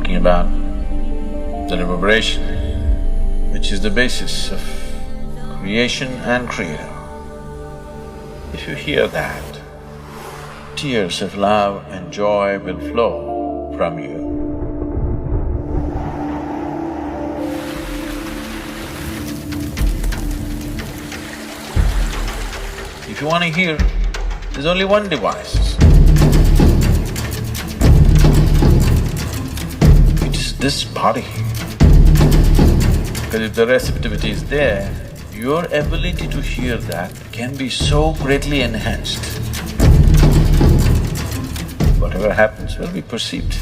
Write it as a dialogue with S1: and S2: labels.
S1: talking about the reverberation, which is the basis of creation and creator. If you hear that, tears of love and joy will flow from you. If you want to hear, there's only one device. It is this body. Because if the receptivity is there, your ability to hear that can be so greatly enhanced. Whatever happens will be perceived.